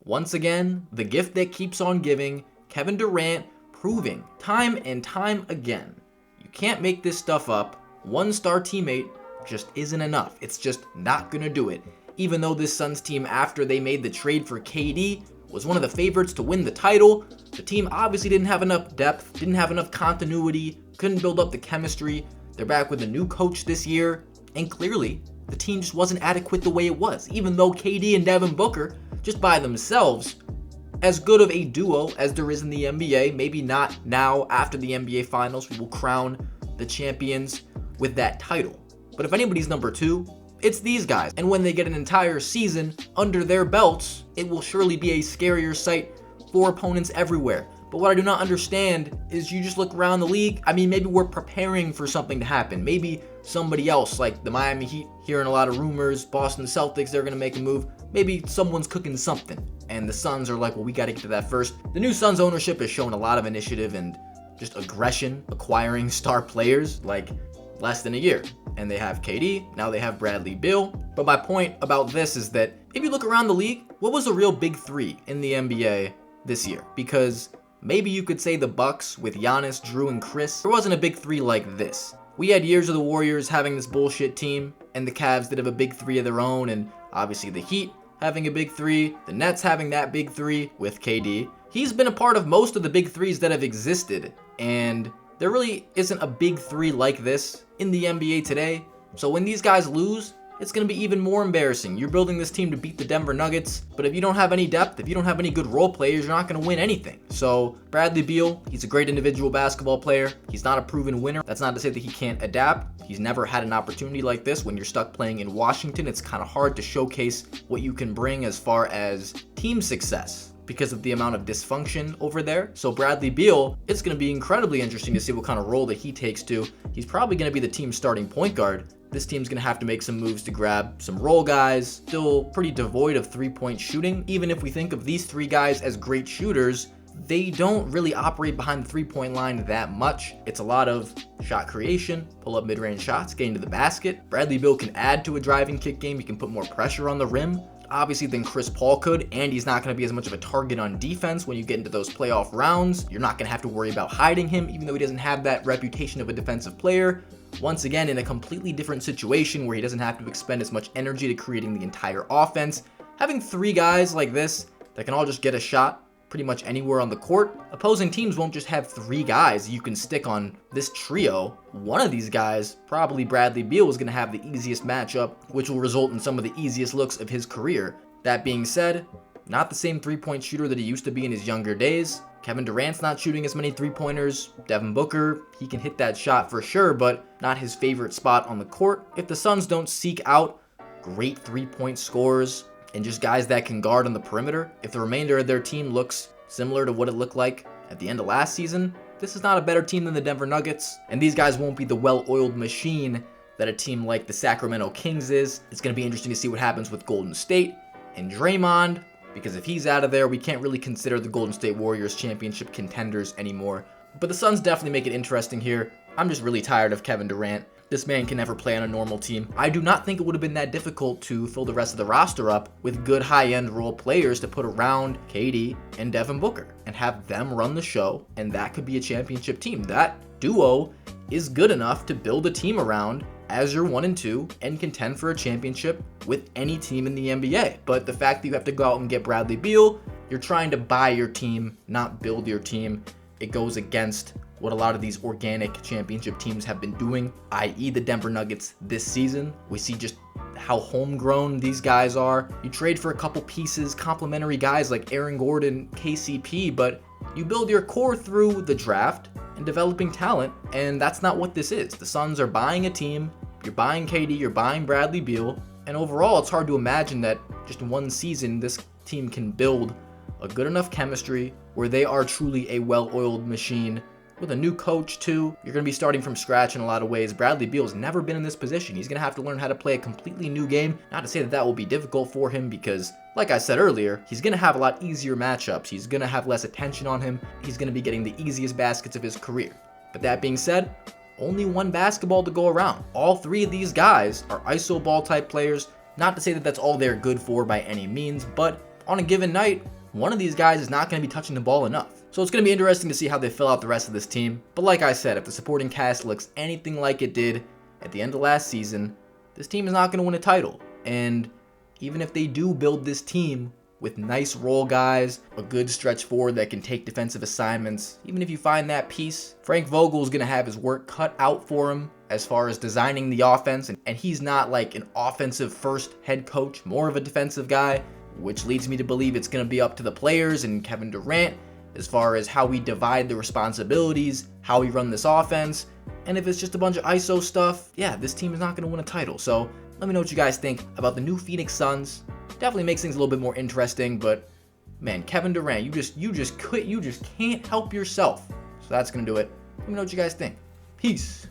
once again, the gift that keeps on giving, Kevin Durant proving time and time again, you can't make this stuff up. One-star teammate just isn't enough. It's just not going to do it. Even though this Suns team, after they made the trade for KD, was one of the favorites to win the title, the team obviously didn't have enough depth, didn't have enough continuity, couldn't build up the chemistry. They're back with a new coach this year, and clearly, the team just wasn't adequate the way it was. Even though KD and Devin Booker, just by themselves, as good of a duo as there is in the NBA, maybe not now after the NBA Finals, we will crown the champions with that title. But if anybody's number 2, it's these guys. And when they get an entire season under their belts, it will surely be a scarier sight for opponents everywhere. But what I do not understand is you just look around the league. I mean, maybe we're preparing for something to happen. Maybe somebody else, like the Miami Heat, hearing a lot of rumors, Boston Celtics, they're going to make a move. Maybe someone's cooking something. And the Suns are like, well, we got to get to that first. The new Suns ownership has shown a lot of initiative and just aggression, acquiring star players like less than a year. And they have KD, now they have Bradley Beal. But my point about this is that if you look around the league, what was the real big 3 in the NBA this year? Because maybe you could say the Bucks with Giannis, Drew, and Chris. There wasn't a big 3 like this. We had years of the Warriors having this bullshit team, and the Cavs did have a big 3 of their own, and obviously the Heat having a big 3, the Nets having that big 3 with KD. He's been a part of most of the big 3s that have existed, and there really isn't a big 3 like this in the NBA today. So when these guys lose, it's going to be even more embarrassing. You're building this team to beat the Denver Nuggets, but if you don't have any depth, if you don't have any good role players, you're not going to win anything. So Bradley Beal, he's a great individual basketball player. He's not a proven winner. That's not to say that he can't adapt. He's never had an opportunity like this. When you're stuck playing in Washington, it's kind of hard to showcase what you can bring as far as team success because of the amount of dysfunction over there. So Bradley Beal, it's going to be incredibly interesting to see what kind of role that he takes to. He's probably going to be the team's starting point guard. This team's going to have to make some moves to grab some role guys, still pretty devoid of three-point shooting. Even if we think of these 3 guys as great shooters, they don't really operate behind the three-point line that much. It's a lot of shot creation, pull up mid-range shots, getting to the basket. Bradley Beal can add to a driving kick game. He can put more pressure on the rim, obviously, than Chris Paul could, and he's not going to be as much of a target on defense when you get into those playoff rounds. You're not going to have to worry about hiding him, even though he doesn't have that reputation of a defensive player. Once again, in a completely different situation where he doesn't have to expend as much energy to creating the entire offense. Having 3 guys like this that can all just get a shot pretty much anywhere on the court, opposing teams won't just have 3 guys you can stick on this trio. One of these guys, probably Bradley Beal, is going to have the easiest matchup, which will result in some of the easiest looks of his career. That being said, not the same three-point shooter that he used to be in his younger days. Kevin Durant's not shooting as many three-pointers. Devin Booker, he can hit that shot for sure, but not his favorite spot on the court. If the Suns don't seek out great three-point scorers and just guys that can guard on the perimeter, if the remainder of their team looks similar to what it looked like at the end of last season, this is not a better team than the Denver Nuggets, and these guys won't be the well-oiled machine that a team like the Sacramento Kings is. It's going to be interesting to see what happens with Golden State and Draymond, because if he's out of there, we can't really consider the Golden State Warriors championship contenders anymore. But the Suns definitely make it interesting here. I'm just really tired of Kevin Durant. This man can never play on a normal team. I do not think it would have been that difficult to fill the rest of the roster up with good high-end role players to put around KD and Devin Booker and have them run the show, and that could be a championship team. That duo is good enough to build a team around as your 1 and 2 and contend for a championship with any team in the NBA. But the fact that you have to go out and get Bradley Beal, you're trying to buy your team, not build your team. It goes against what a lot of these organic championship teams have been doing, i.e. the Denver Nuggets this season. We see just how homegrown these guys are. You trade for a couple pieces, complimentary guys like Aaron Gordon, KCP, but you build your core through the draft and developing talent, and that's not what this is. The Suns are buying a team, you're buying KD, you're buying Bradley Beal, and overall it's hard to imagine that just in one season this team can build a good enough chemistry where they are truly a well-oiled machine. With a new coach too, you're going to be starting from scratch in a lot of ways. Bradley Beal's never been in this position. He's going to have to learn how to play a completely new game. Not to say that that will be difficult for him because, like I said earlier, he's going to have a lot easier matchups. He's going to have less attention on him. He's going to be getting the easiest baskets of his career. But that being said, only one basketball to go around. All 3 of these guys are iso ball type players. Not to say that that's all they're good for by any means, but on a given night, one of these guys is not going to be touching the ball enough. So it's going to be interesting to see how they fill out the rest of this team. But like I said, if the supporting cast looks anything like it did at the end of last season, this team is not going to win a title. And even if they do build this team with nice role guys, a good stretch forward that can take defensive assignments, even if you find that piece, Frank Vogel is going to have his work cut out for him as far as designing the offense. And he's not like an offensive first head coach, more of a defensive guy, which leads me to believe it's going to be up to the players and Kevin Durant as far as how we divide the responsibilities, how we run this offense. And if it's just a bunch of ISO stuff, yeah, this team is not going to win a title. So let me know what you guys think about the new Phoenix Suns. Definitely makes things a little bit more interesting, but man, Kevin Durant, you just can't help yourself. So that's going to do it. Let me know what you guys think. Peace.